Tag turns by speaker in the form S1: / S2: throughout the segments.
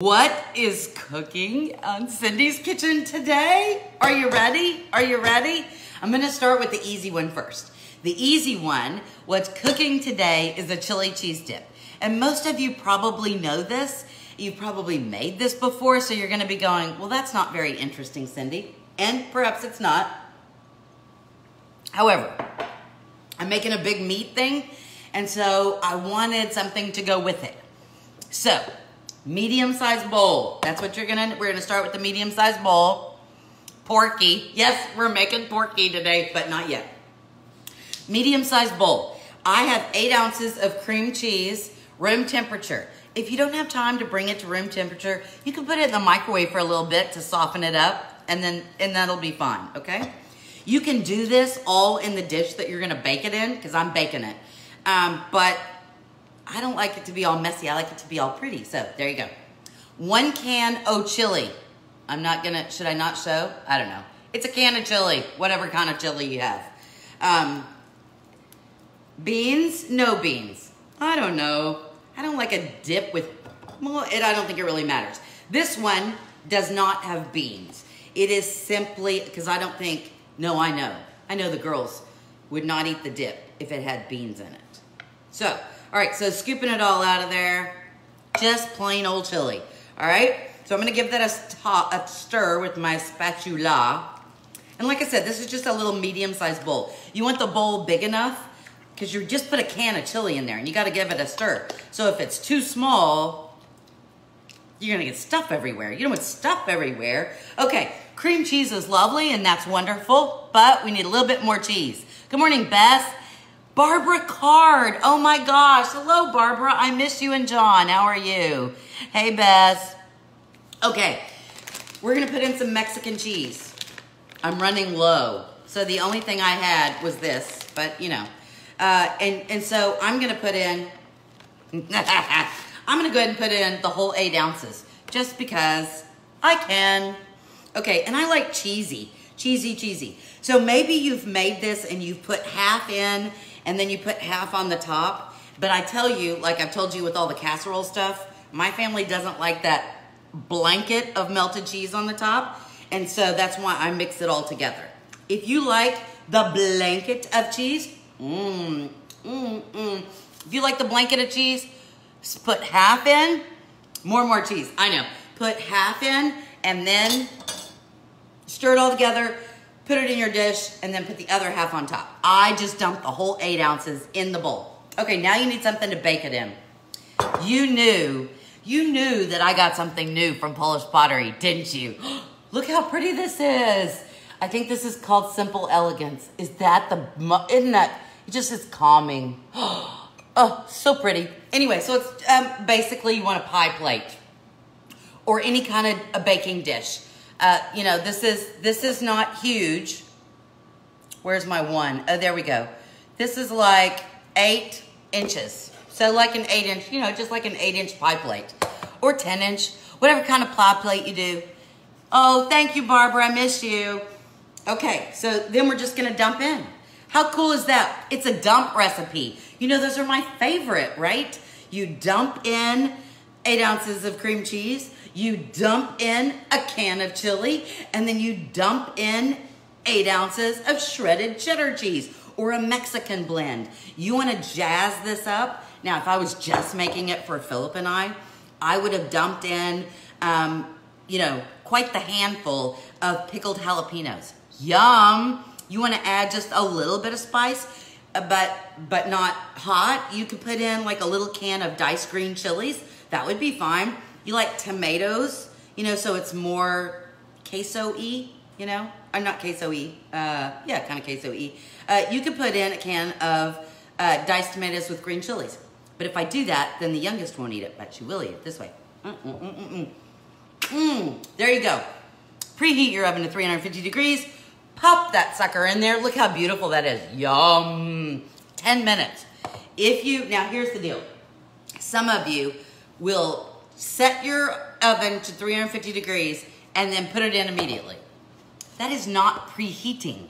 S1: What is cooking on Cindy's Kitchen today? Are you ready? Are you ready? I'm gonna start with the easy one first. The easy one, what's cooking today is a chili cheese dip. And most of you probably know this. You've probably made this before, so you're gonna be going, well, that's not very interesting, Cindy. And perhaps it's not. However, I'm making a big meat thing, and so I wanted something to go with it. So, medium-sized bowl. That's what we're gonna start with the medium-sized bowl. Porky. Yes, we're making porky today, but not yet. Medium-sized bowl. I have 8 ounces of cream cheese, room temperature. If you don't have time to bring it to room temperature, you can put it in the microwave for a little bit to soften it up, and that'll be fine, okay? You can do this all in the dish that you're gonna bake it in, because I'm baking it. But I don't like it to be all messy. I like it to be all pretty. So there you go. 1 can of chili. Should I not show? I don't know. It's a can of chili, whatever kind of chili you have. Beans, no beans. I don't know. I don't like a dip with, well, I don't think it really matters. This one does not have beans. It is simply, because I don't think, no, I know the girls would not eat the dip if it had beans in it. So, all right, so scooping it all out of there, just plain old chili, all right? So I'm gonna give that a stir with my spatula. And like I said, this is just a little medium-sized bowl. You want the bowl big enough, because you just put a can of chili in there, and you gotta give it a stir. So if it's too small, you're gonna get stuff everywhere. You don't want stuff everywhere. Okay, cream cheese is lovely, and that's wonderful, but we need a little bit more cheese. Good morning, Beth. Barbara Card. Oh my gosh. Hello, Barbara. I miss you and John. How are you? Hey, Beth. Okay. We're going to put in some Mexican cheese. I'm running low. So the only thing I had was this, but you know. And so I'm going to put in, I'm going to go ahead and put in the whole 8 ounces just because I can. Okay. And I like cheesy. Cheesy. So maybe you've made this and you've put half in and then you put half on the top. But I tell you, like I've told you with all the casserole stuff, my family doesn't like that blanket of melted cheese on the top. And so that's why I mix it all together. If you like the blanket of cheese, if you like the blanket of cheese, put half in, more cheese, I know. Put half in and then stir it all together, put it in your dish, and then put the other half on top. I just dumped the whole 8 ounces in the bowl. Okay, now you need something to bake it in. You knew that I got something new from Polish Pottery, didn't you? Look how pretty this is. I think this is called Simple Elegance. Isn't that, it just is calming. Oh, so pretty. Anyway, so it's basically you want a pie plate or any kind of a baking dish. You know, this is not huge. Where's my one? Oh, there we go. This is like 8 inches. So like an 8-inch, you know, just like an 8-inch pie plate or 10-inch, whatever kind of pie plate you do. Oh, thank you, Barbara. I miss you. Okay, so then we're just going to dump in. How cool is that? It's a dump recipe. You know, those are my favorite, right? You dump in 8 ounces of cream cheese. You dump in a can of chili, and then you dump in 8 ounces of shredded cheddar cheese or a Mexican blend. You want to jazz this up. Now, if I was just making it for Philip and I would have dumped in, you know, quite the handful of pickled jalapenos. Yum! You want to add just a little bit of spice, but not hot. You could put in like a little can of diced green chilies. That would be fine. You like tomatoes, you know, so it's more queso-y, you know? I'm not queso-y. Yeah, kind of queso-y. You could put in a can of diced tomatoes with green chilies. But if I do that, then the youngest won't eat it, but she will eat it this way. There you go. Preheat your oven to 350 degrees. Pop that sucker in there. Look how beautiful that is. Yum. 10 minutes. Now here's the deal. Some of you will set your oven to 350 degrees and then put it in immediately. That is not preheating.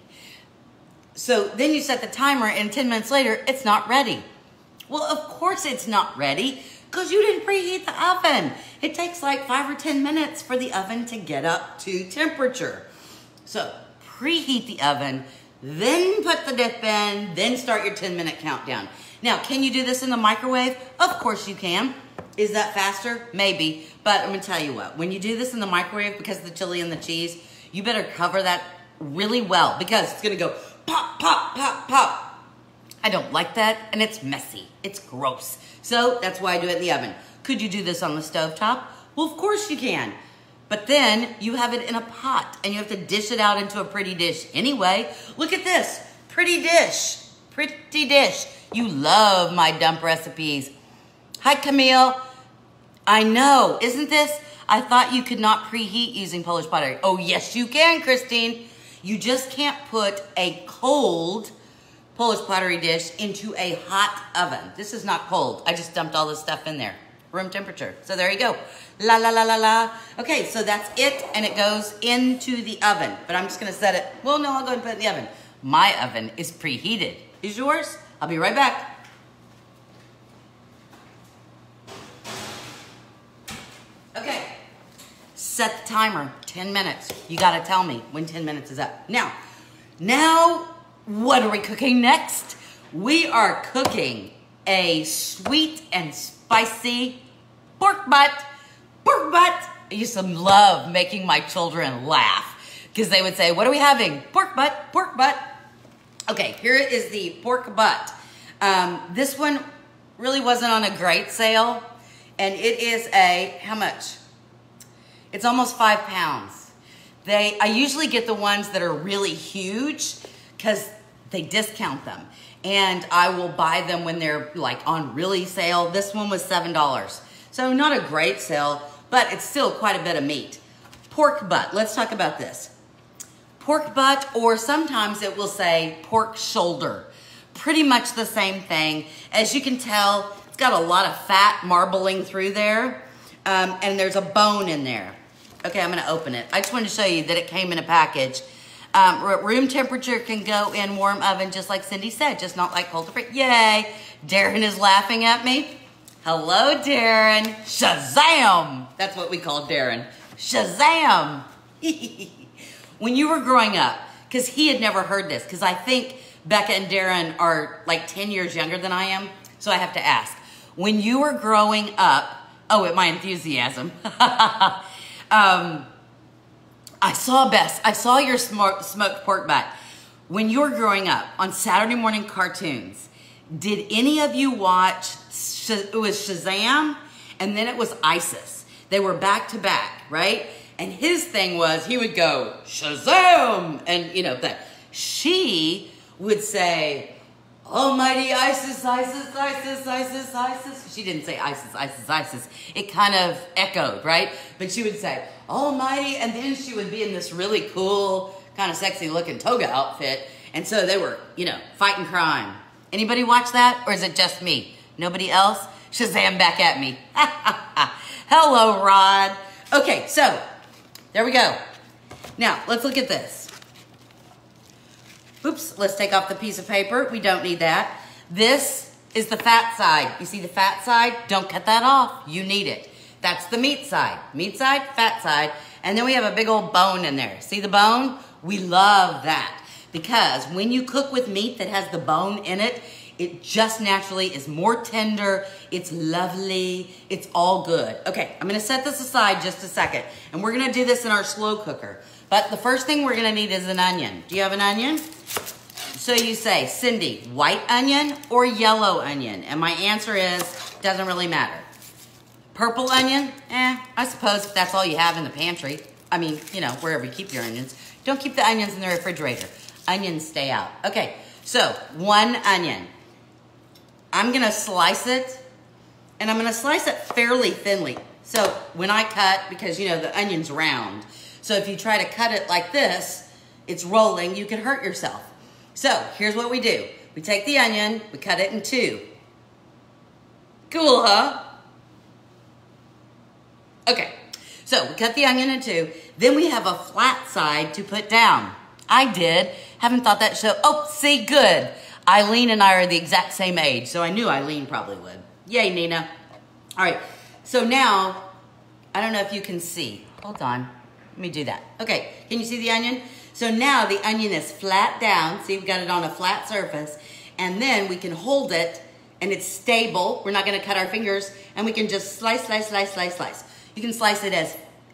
S1: So then you set the timer and 10 minutes later, it's not ready. Well, of course it's not ready. Because you didn't preheat the oven. It takes like 5 or 10 minutes for the oven to get up to temperature. So preheat the oven, then put the dip in, then start your 10-minute countdown. Now, can you do this in the microwave? Of course you can. Is that faster? Maybe. But I'm going to tell you what. When you do this in the microwave, because of the chili and the cheese, you better cover that really well because it's going to go pop, pop, pop, pop. I don't like that, and it's messy. It's gross. So that's why I do it in the oven. Could you do this on the stovetop? Well, of course you can. But then you have it in a pot, and you have to dish it out into a pretty dish anyway. Look at this. Pretty dish. Pretty dish. You love my dump recipes. Hi, Camille. I know. Isn't this? I thought you could not preheat using Polish pottery. Oh, yes, you can, Christine. You just can't put a cold Polish pottery dish into a hot oven. This is not cold. I just dumped all this stuff in there. Room temperature. So there you go. La, la, la, la, la. Okay, so that's it, and it goes into the oven. But I'm just going to set it. Well, no, I'll go ahead and put it in the oven. My oven is preheated. Is yours? I'll be right back. Okay. Set the timer. 10 minutes. You got to tell me when 10 minutes is up. Now, what are we cooking next? We are cooking a sweet and spicy pork butt. Pork butt. I used to love making my children laugh because they would say, what are we having? Pork butt, pork butt. Okay, here is the pork butt. This one really wasn't on a great sale. And it is how much? It's almost 5 pounds. I usually get the ones that are really huge because they discount them. And I will buy them when they're like on really sale. This one was $7. So not a great sale, but it's still quite a bit of meat. Pork butt, let's talk about this. Pork butt, or sometimes it will say pork shoulder. Pretty much the same thing. As you can tell, it's got a lot of fat marbling through there. And there's a bone in there. Okay, I'm gonna open it. I just wanted to show you that it came in a package. Room temperature can go in warm oven, just like Cindy said, just not like cold to freeze. Yay! Darren is laughing at me. Hello, Darren. Shazam! That's what we call Darren. Shazam! When you were growing up, because he had never heard this, because I think Becca and Darren are like 10 years younger than I am, so I have to ask. When you were growing up, oh, at my enthusiasm, I saw your smoked pork butt. When you were growing up on Saturday morning cartoons, did any of you watch, it was Shazam, and then it was ISIS. They were back to back, right? And his thing was, he would go, Shazam! And you know, that she would say, Almighty ISIS, ISIS, ISIS, ISIS, ISIS. She didn't say ISIS, ISIS, ISIS. It kind of echoed, right? But she would say, Almighty, and then she would be in this really cool, kind of sexy looking toga outfit. And so they were, you know, fighting crime. Anybody watch that? Or is it just me? Nobody else? Shazam back at me. Hello, Rod. Okay, so there we go. Now, let's look at this. Oops, let's take off the piece of paper. We don't need that. This is the fat side. You see the fat side? Don't cut that off. You need it. That's the meat side. Meat side, fat side. And then we have a big old bone in there. See the bone? We love that. Because when you cook with meat that has the bone in it, it just naturally is more tender. It's lovely. It's all good. Okay, I'm going to set this aside just a second. And we're going to do this in our slow cooker. But the first thing we're going to need is an onion. Do you have an onion? So you say, Cindy, white onion or yellow onion? And my answer is, doesn't really matter. Purple onion? I suppose if that's all you have in the pantry. I mean, you know, wherever you keep your onions. Don't keep the onions in the refrigerator. Onions stay out. Okay, so 1 onion. I'm going to slice it, and I'm going to slice it fairly thinly. So when I cut, because, you know, the onion's round. So if you try to cut it like this, it's rolling, you could hurt yourself. So here's what we do. We take the onion, we cut it in 2. Cool, huh? Okay, so we cut the onion in 2. Then we have a flat side to put down. I did. Haven't thought that show. Oh, see, good. Eileen and I are the exact same age, so I knew Eileen probably would. Yay, Nina. All right, so now, I don't know if you can see. Hold on, let me do that. Okay, can you see the onion? So now the onion is flat down. See, we've got it on a flat surface. And then we can hold it and it's stable. We're not gonna cut our fingers, and we can just slice, slice, slice, slice, slice. You can slice it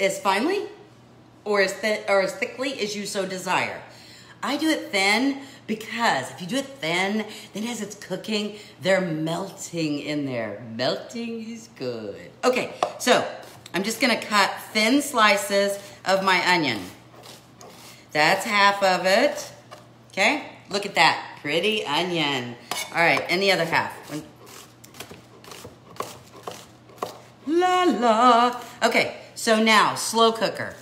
S1: as finely or as thickly as you so desire. I do it thin because if you do it thin, then as it's cooking, they're melting in there. Melting is good. Okay, so I'm just gonna cut thin slices of my onion. That's half of it, okay? Look at that, pretty onion. All right, and the other half. La la. Okay, so now, slow cooker.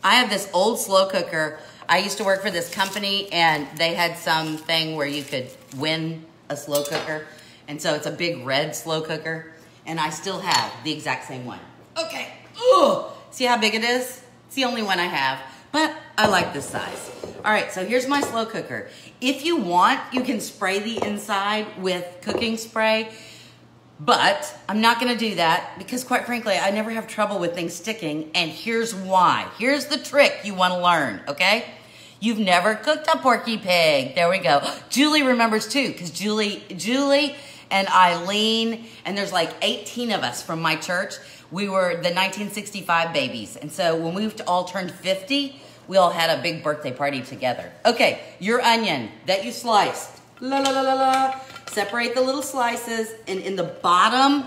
S1: I have this old slow cooker. I used to work for this company, and they had some thing where you could win a slow cooker. And so it's a big red slow cooker, and I still have the exact same one. Okay, ooh, see how big it is? It's the only one I have, but I like this size. All right, so here's my slow cooker. If you want, you can spray the inside with cooking spray, but I'm not gonna do that because quite frankly, I never have trouble with things sticking, and here's why. Here's the trick you wanna learn, okay? You've never cooked a Porky Pig. There we go. Julie remembers too, because Julie and Eileen, and there's like 18 of us from my church. We were the 1965 babies, and so when we all turned 50, we all had a big birthday party together. Okay, your onion that you sliced. La la la la la. Separate the little slices in the bottom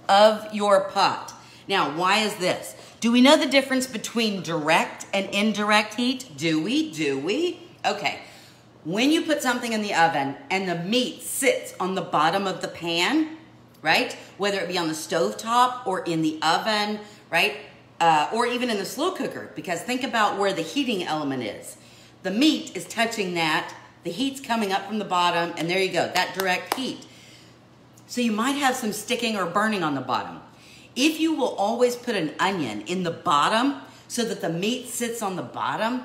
S1: of your pot. Now, why is this? Do we know the difference between direct and indirect heat? Do we? Do we? Okay. When you put something in the oven and the meat sits on the bottom of the pan, right? Whether it be on the stovetop or in the oven, right? Or even in the slow cooker, because think about where the heating element is. The meat is touching that, the heat's coming up from the bottom, and there you go, that direct heat. So you might have some sticking or burning on the bottom. If you will always put an onion in the bottom so that the meat sits on the bottom,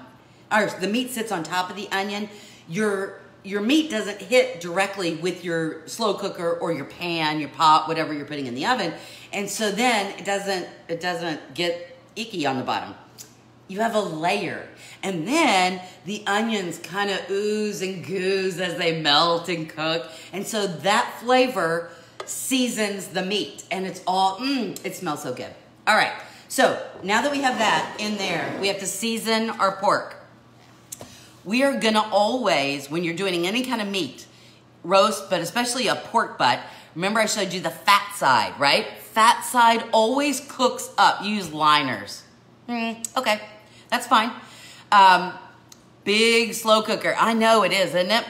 S1: or the meat sits on top of the onion, your meat doesn't hit directly with your slow cooker or your pan, your pot, whatever you're putting in the oven. And so then it doesn't get icky on the bottom. You have a layer. And then the onions kind of ooze and goose as they melt and cook. And so that flavor seasons the meat, and it's all, it smells so good. All right, so now that we have that in there, we have to season our pork. We are gonna always, when you're doing any kind of meat, roast, but especially a pork butt, remember I showed you the fat side, right? Fat side always cooks up. You use liners. Okay, that's fine. Big slow cooker. I know it is, isn't it?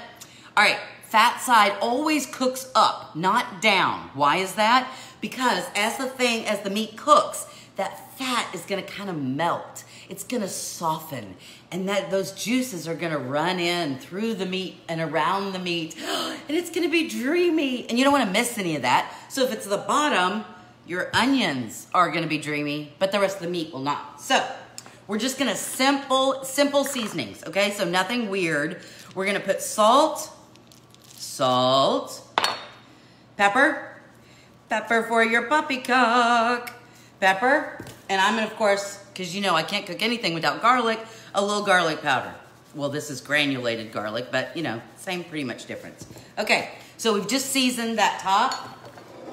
S1: All right, fat side always cooks up, not down. Why is that? Because as the meat cooks, that fat is gonna kind of melt. It's gonna soften, and those juices are gonna run in through the meat and around the meat, and it's gonna be dreamy, and you don't wanna miss any of that. So if it's the bottom, your onions are gonna be dreamy, but the rest of the meat will not. So we're just gonna simple seasonings, okay? So nothing weird. We're gonna put salt, pepper for your poppycock, pepper, and I'm gonna, of course, because you know I can't cook anything without garlic, a little garlic powder. Well, this is granulated garlic, but you know, same pretty much difference. Okay, so we've just seasoned that top.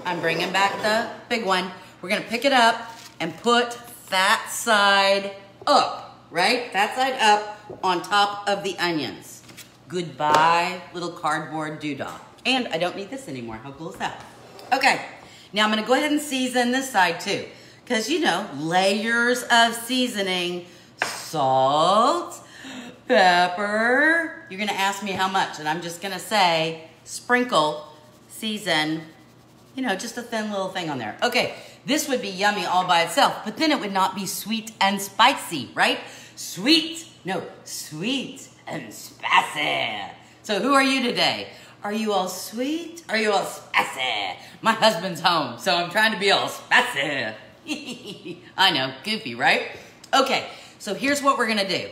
S1: I'm bringing back the big one. We're gonna pick it up and put that side up, right? That side up on top of the onions. Goodbye, little cardboard doodah. And I don't need this anymore. How cool is that? Okay, now I'm gonna go ahead and season this side too. Because you know, layers of seasoning, salt, pepper. You're gonna ask me how much, and I'm just gonna say, sprinkle, season, you know, just a thin little thing on there. Okay, this would be yummy all by itself, but then it would not be sweet and spicy, right? Sweet and spicy. So who are you today? Are you all sweet? Are you all spicy? My husband's home, so I'm trying to be all spicy. I know, goofy, right? Okay, so here's what we're gonna do.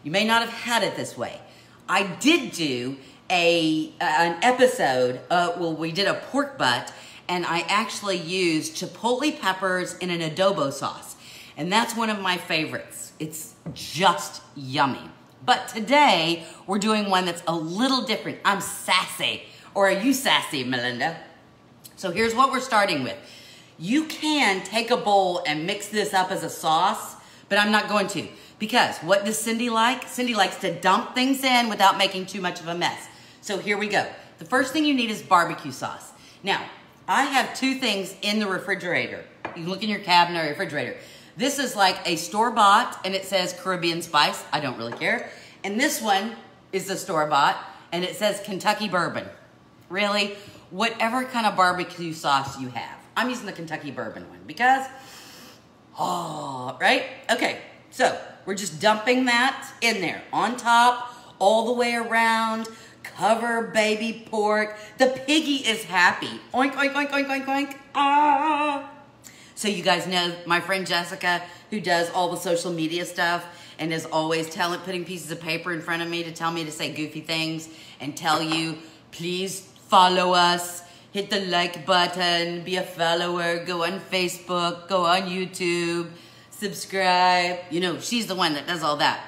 S1: You may not have had it this way. I did do an episode, well, we did a pork butt, and I actually use chipotle peppers in an adobo sauce. And that's one of my favorites. It's just yummy. But today, we're doing one that's a little different. I'm sassy. Or are you sassy, Melinda? So here's what we're starting with. You can take a bowl and mix this up as a sauce, but I'm not going to. Because what does Cindy like? Cindy likes to dump things in without making too much of a mess. So here we go. The first thing you need is barbecue sauce. Now, I have two things in the refrigerator. You can look in your cabinet or refrigerator. This is like a store-bought, and it says Caribbean Spice. I don't really care. And this one is the store-bought, and it says Kentucky Bourbon. Really? Whatever kind of barbecue sauce you have. I'm using the Kentucky Bourbon one because, right? Okay, so we're just dumping that in there on top, all the way around. Cover baby pork. The piggy is happy. Oink, oink, oink, oink, oink, oink. Ah. So you guys know my friend Jessica, who does all the social media stuff and is always putting pieces of paper in front of me to tell me to say goofy things and tell you, please follow us, hit the like button, be a follower, go on Facebook, go on YouTube, subscribe. You know, she's the one that does all that.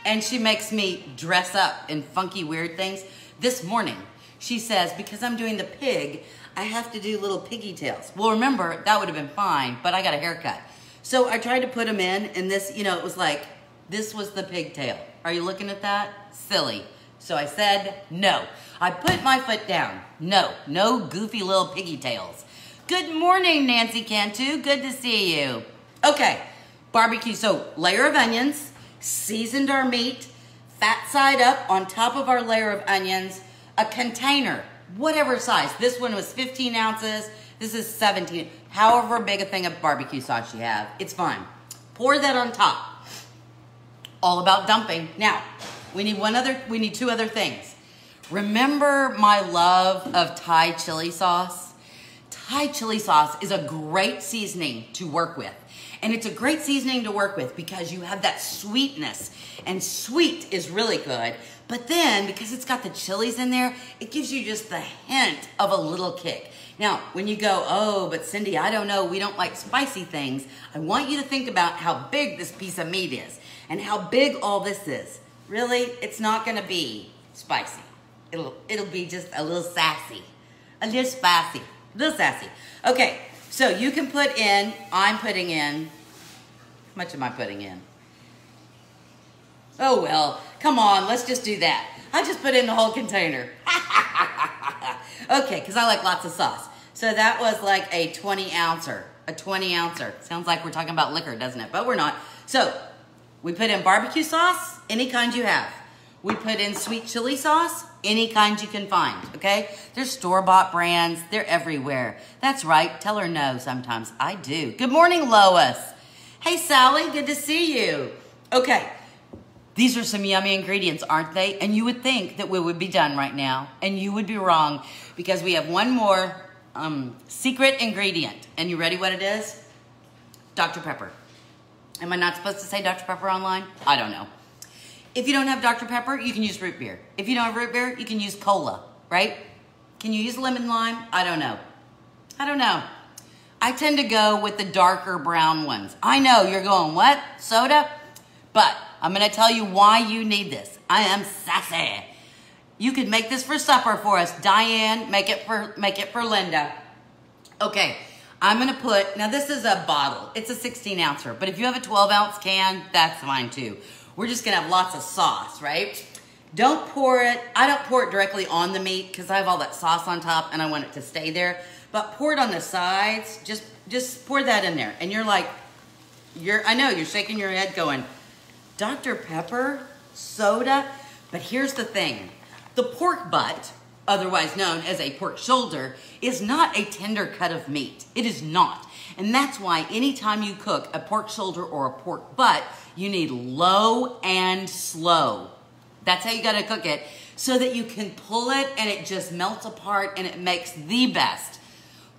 S1: And she makes me dress up in funky, weird things. This morning, she says, because I'm doing the pig, I have to do little piggy tails. Well, remember, that would have been fine, but I got a haircut. So I tried to put them in, and this, you know, it was like, this was the pigtail. Are you looking at that? Silly. So I said, no. I put my foot down. No, no goofy little piggy tails. Good morning, Nancy Cantu. Good to see you. Okay, barbecue. So layer of onions, seasoned our meat, fat side up on top of our layer of onions, a container, whatever size. This one was 15 ounces. This is 17. However big a thing of barbecue sauce you have, it's fine. Pour that on top. All about dumping. Now, we need two other things. Remember my love of Thai chili sauce? Thai chili sauce is a great seasoning to work with. And it's a great seasoning to work with because you have that sweetness. And sweet is really good. But then, because it's got the chilies in there, it gives you just the hint of a little kick. Now, when you go, oh, but Cindy, I don't know, we don't like spicy things. I want you to think about how big this piece of meat is and how big all this is. Really, it's not going to be spicy. It'll be just a little sassy. A little spicy. A little sassy. Okay, so you can put in, I'm putting in, how much am I putting in? Oh, well, come on, let's just do that. I just put in the whole container. Okay, because I like lots of sauce. So that was like a 20-ouncer. A 20-ouncer. Sounds like we're talking about liquor, doesn't it? But we're not. So we put in barbecue sauce, any kind you have. We put in sweet chili sauce, any kind you can find, okay? There's store-bought brands. They're everywhere. That's right. Tell her no sometimes. I do. Good morning, Lois. Hey, Sally. Good to see you. Okay. These are some yummy ingredients, aren't they? And you would think that we would be done right now. And you would be wrong because we have one more secret ingredient. And you ready what it is? Dr. Pepper. Am I not supposed to say Dr. Pepper online? I don't know. If you don't have Dr. Pepper, you can use root beer. If you don't have root beer, you can use cola, right? Can you use lemon lime? I don't know. I don't know. I tend to go with the darker brown ones. I know, you're going, what? Soda? But I'm going to tell you why you need this. I am sassy. You could make this for supper for us. Diane, make it for Linda. Okay, I'm going to put, now this is a bottle. It's a 16-ouncer. But if you have a 12-ounce can, that's fine too. We're just going to have lots of sauce, right? Don't pour it. I don't pour it directly on the meat because I have all that sauce on top and I want it to stay there. But pour it on the sides. Just pour that in there. And you're like, I know, you're shaking your head going, Dr. Pepper, soda. But here's the thing. The pork butt, otherwise known as a pork shoulder, is not a tender cut of meat. It is not. And that's why anytime you cook a pork shoulder or a pork butt, you need low and slow. That's how you gotta cook it so that you can pull it and it just melts apart and it makes the best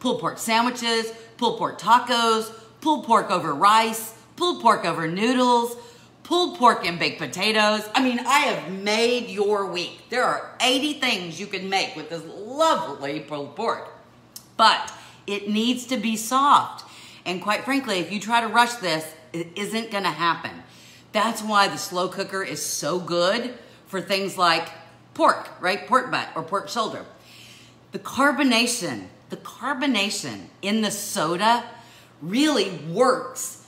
S1: pulled pork sandwiches, pulled pork tacos, pulled pork over rice, pulled pork over noodles, pulled pork and baked potatoes. I mean, I have made your week. There are 80 things you can make with this lovely pulled pork. But It needs to be soft. And quite frankly, if you try to rush this, it isn't gonna happen. That's why the slow cooker is so good for things like pork, right? Pork butt or pork shoulder. The carbonation in the soda really works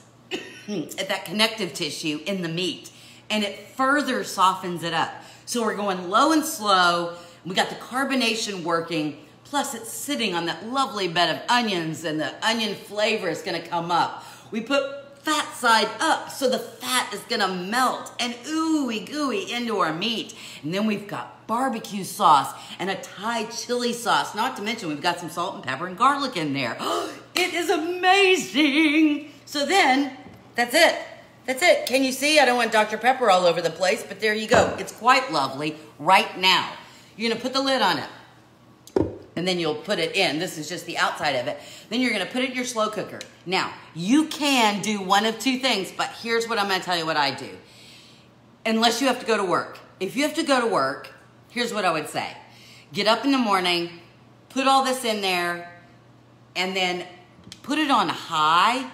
S1: at that connective tissue in the meat, and it further softens it up. So we're going low and slow. We got the carbonation working, plus it's sitting on that lovely bed of onions, and the onion flavor is gonna come up. We put fat side up, so the fat is gonna melt and ooey gooey into our meat. And then we've got barbecue sauce and a Thai chili sauce. Not to mention we've got some salt and pepper and garlic in there. It is amazing. So then, that's it. That's it. Can you see? I don't want Dr. Pepper all over the place, but there you go. It's quite lovely right now. You're gonna put the lid on it, and then you'll put it in. This is just the outside of it. Then you're gonna put it in your slow cooker. Now, you can do one of two things, but here's what I'm gonna tell you what I do. Unless you have to go to work. If you have to go to work, here's what I would say. Get up in the morning, put all this in there, and then put it on high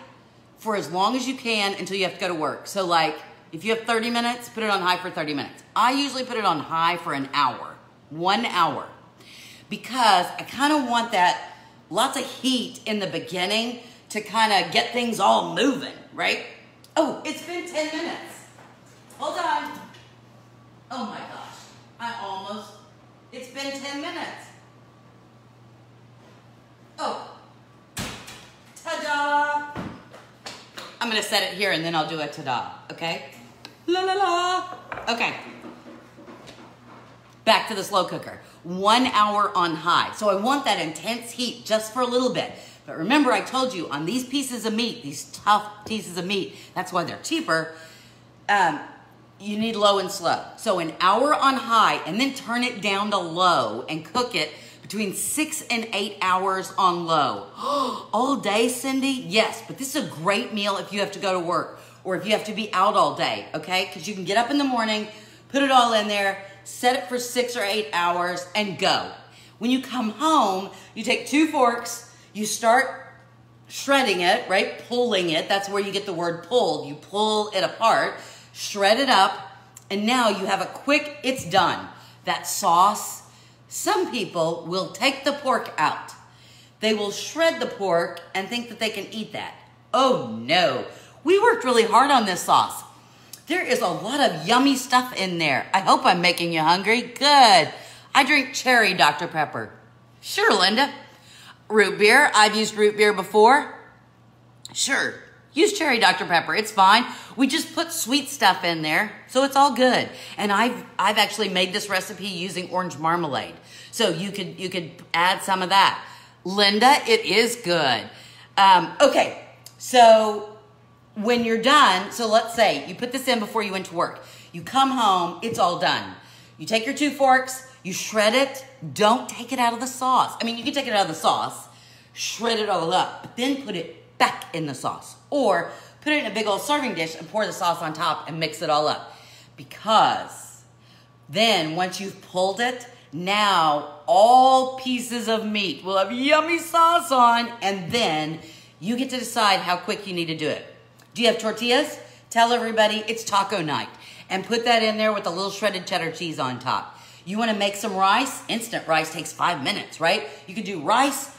S1: for as long as you can until you have to go to work. So like, if you have 30 minutes, put it on high for 30 minutes. I usually put it on high for an hour, 1 hour. Because I kind of want that lots of heat in the beginning to kind of get things all moving, right? Oh, it's been 10 minutes. Hold on. Oh my gosh, it's been 10 minutes. Oh, ta-da. I'm gonna set it here and then I'll do a ta-da, okay? La la la. Okay. Back to the slow cooker. 1 hour on high. So I want that intense heat just for a little bit. But remember, I told you on these pieces of meat, these tough pieces of meat, that's why they're cheaper, you need low and slow. So an hour on high and then turn it down to low and cook it between 6 and 8 hours on low. All day, Cindy? Yes, but this is a great meal if you have to go to work or if you have to be out all day, okay? Because you can get up in the morning, put it all in there, set it for 6 or 8 hours, and go. When you come home, you take 2 forks, you start shredding it, right? Pulling it. That's where you get the word pulled. You pull it apart, shred it up, and now you have a quick, it's done. That sauce, some people will take the pork out. They will shred the pork and think that they can eat that. Oh no, we worked really hard on this sauce. There is a lot of yummy stuff in there. I hope I'm making you hungry. Good. I drink cherry Dr. Pepper. Sure, Linda. Root beer. I've used root beer before. Sure. Use cherry Dr. Pepper. It's fine. We just put sweet stuff in there, so it's all good. And I've actually made this recipe using orange marmalade. So you could add some of that. Linda, it is good. Okay, so when you're done, so let's say you put this in before you went to work. You come home, it's all done. You take your 2 forks, you shred it. Don't take it out of the sauce. I mean, you can take it out of the sauce, shred it all up, but then put it back in the sauce. Or put it in a big old serving dish and pour the sauce on top and mix it all up. Because then once you've pulled it, now all pieces of meat will have yummy sauce on, and then you get to decide how quick you need to do it. Do you have tortillas? Tell everybody it's taco night. And put that in there with a little shredded cheddar cheese on top. You want to make some rice? Instant rice takes 5 minutes, right? You could do rice,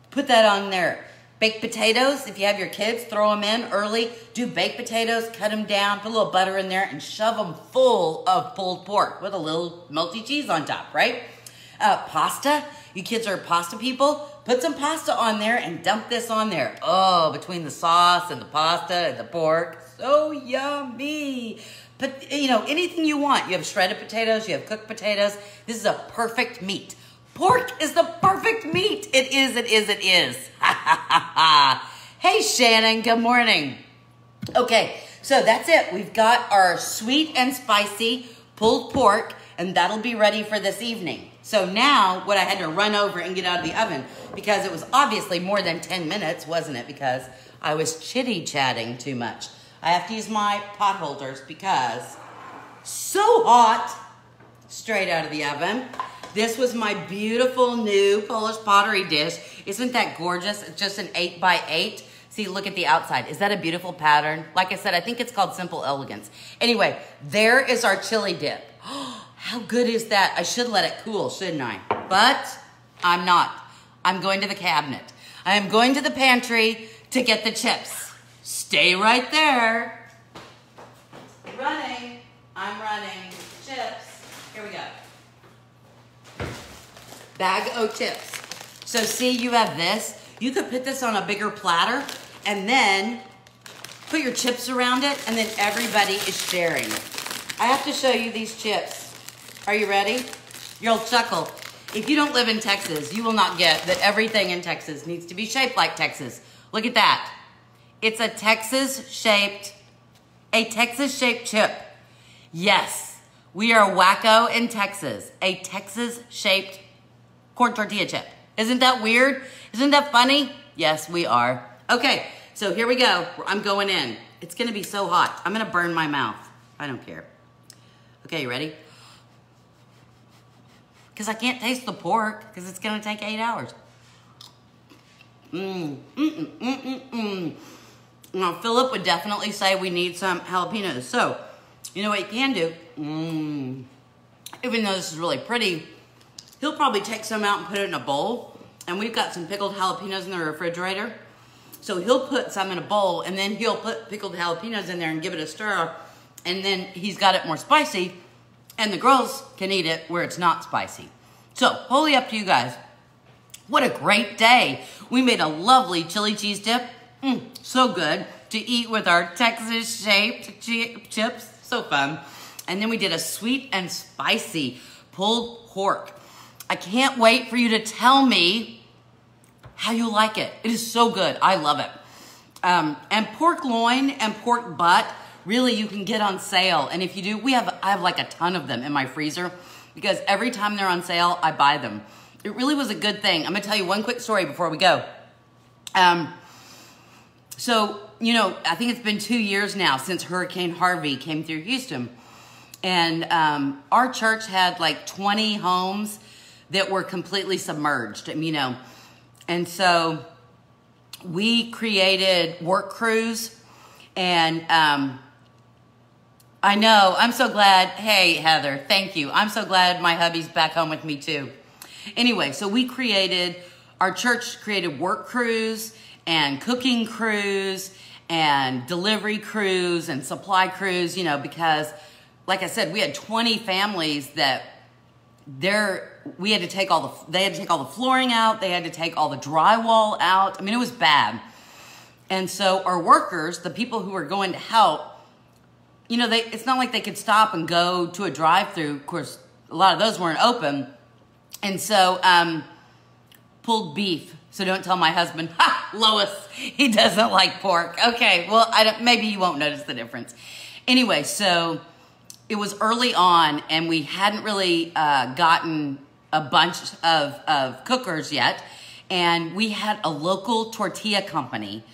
S1: put that on there. Baked potatoes, if you have your kids, throw them in early. Do baked potatoes, cut them down, put a little butter in there, and shove them full of pulled pork with a little melty cheese on top, right? Pasta, you kids are pasta people. Put some pasta on there and dump this on there. Oh, between the sauce and the pasta and the pork, so yummy. But, you know, anything you want. You have shredded potatoes, you have cooked potatoes. This is a perfect meat. Pork is the perfect meat. It is, it is, it is. Ha, ha, ha, ha. Hey, Shannon, good morning. Okay, so that's it. We've got our sweet and spicy pulled pork, and that'll be ready for this evening. So now, what I had to run over and get out of the oven, because it was obviously more than 10 minutes, wasn't it? Because I was chitty-chatting too much. I have to use my pot holders because so hot, straight out of the oven. This was my beautiful new Polish pottery dish. Isn't that gorgeous? It's just an 8x8. See, look at the outside. Is that a beautiful pattern? Like I said, I think it's called Simple Elegance. Anyway, there is our chili dip. How good is that? I should let it cool, shouldn't I? But I'm not. I'm going to the cabinet. I am going to the pantry to get the chips. Stay right there. Running. I'm running. Chips. Here we go. Bag o' chips. So see, you have this. You could put this on a bigger platter and then put your chips around it, and then everybody is sharing. I have to show you these chips. Are you ready? You'll chuckle. If you don't live in Texas, you will not get that everything in Texas needs to be shaped like Texas. Look at that. It's a Texas-shaped chip. Yes, we are wacko in Texas. A Texas-shaped corn tortilla chip. Isn't that weird? Isn't that funny? Yes, we are. Okay, so here we go. I'm going in. It's gonna be so hot. I'm gonna burn my mouth. I don't care. Okay, you ready? Because I can't taste the pork because it's gonna take 8 hours. Now, Philip would definitely say we need some jalapenos. So, you know what you can do? Even though this is really pretty, he'll probably take some out and put it in a bowl. And we've got some pickled jalapenos in the refrigerator. So he'll put some in a bowl, and then he'll put pickled jalapenos in there and give it a stir. And then he's got it more spicy, and the girls can eat it where it's not spicy. So, wholly up to you guys. What a great day. We made a lovely chili cheese dip. So good to eat with our Texas-shaped chips. So fun. And then we did a sweet and spicy pulled pork. I can't wait for you to tell me how you like it. It is so good. I love it. And pork loin and pork butt, really you can get on sale. And if you do, I have like a ton of them in my freezer because every time they're on sale, I buy them. It really was a good thing. I'm gonna tell you one quick story before we go. So, you know, I think it's been 2 years now since Hurricane Harvey came through Houston. And our church had like 20 homes that were completely submerged, you know. And so we created work crews. And I know, I'm so glad. Hey, Heather, thank you. I'm so glad my hubby's back home with me too. Anyway, so our church created work crews and cooking crews and delivery crews and supply crews, you know, because like I said, we had 20 families that they had to take all the flooring out. They had to take all the drywall out. I mean, it was bad. And so our workers, the people who were going to help, you know, it's not like they could stop and go to a drive-through. Of course, a lot of those weren't open. And so, pulled beef. So don't tell my husband, Lois, he doesn't like pork. Okay, well, maybe you won't notice the difference. Anyway, so it was early on and we hadn't really gotten a bunch of cookers yet. And we had a local tortilla company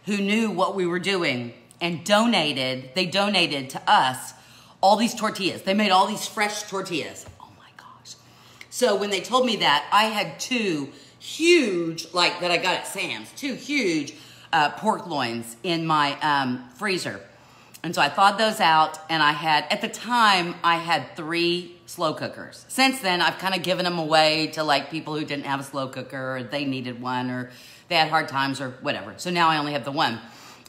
S1: who knew what we were doing and they donated to us all these tortillas. They made all these fresh tortillas. Oh my gosh. So when they told me that, I had two huge, like that I got at Sam's, two huge pork loins in my freezer. And so I thawed those out, and at the time, I had 3 slow cookers. Since then, I've kind of given them away to like people who didn't have a slow cooker, or they needed one, or they had hard times, or whatever. So now I only have the one.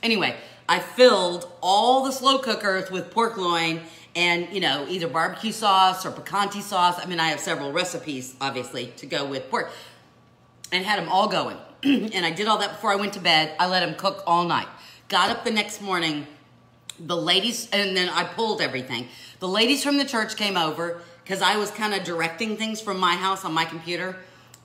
S1: Anyway, I filled all the slow cookers with pork loin and, you know, either barbecue sauce or picante sauce. I mean, I have several recipes, obviously, to go with pork. And had them all going. And I did all that before I went to bed. I let them cook all night. Got up the next morning, the ladies, and then I pulled everything. The ladies from the church came over because I was kind of directing things from my house on my computer.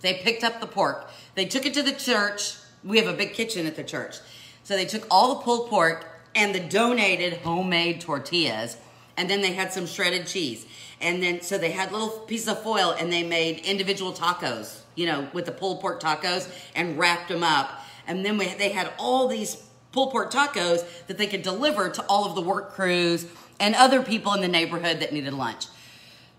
S1: They picked up the pork. They took it to the church. We have a big kitchen at the church. So they took all the pulled pork and the donated homemade tortillas, and then they had some shredded cheese. And then, so they had little pieces of foil and they made individual tacos, you know, with the pulled pork tacos, and wrapped them up. And then they had all these pulled pork tacos that they could deliver to all of the work crews and other people in the neighborhood that needed lunch.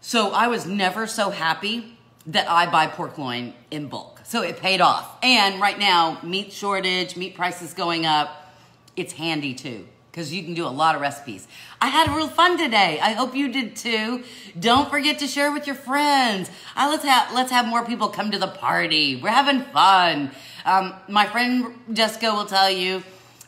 S1: So I was never so happy that I buy pork loin in bulk. So it paid off. And right now, meat shortage, meat prices going up, it's handy too, because you can do a lot of recipes. I had real fun today. I hope you did too. Don't forget to share with your friends. Let's have more people come to the party. We're having fun. My friend Jessica will tell you,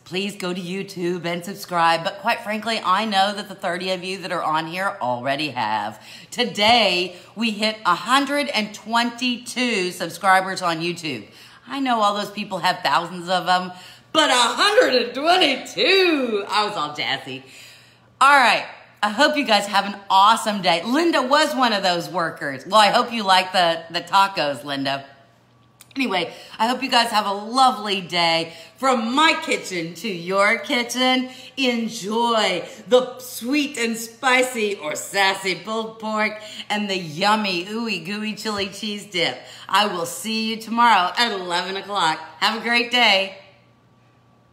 S1: please go to YouTube and subscribe. But quite frankly, I know that the 30 of you that are on here already have. Today, we hit 122 subscribers on YouTube. I know all those people have thousands of them, but 122. I was all jazzy. All right. I hope you guys have an awesome day. Linda was one of those workers. Well, I hope you like the tacos, Linda. Anyway, I hope you guys have a lovely day. From my kitchen to your kitchen, enjoy the sweet and spicy or sassy pulled pork and the yummy, ooey gooey chili cheese dip. I will see you tomorrow at 11 o'clock. Have a great day.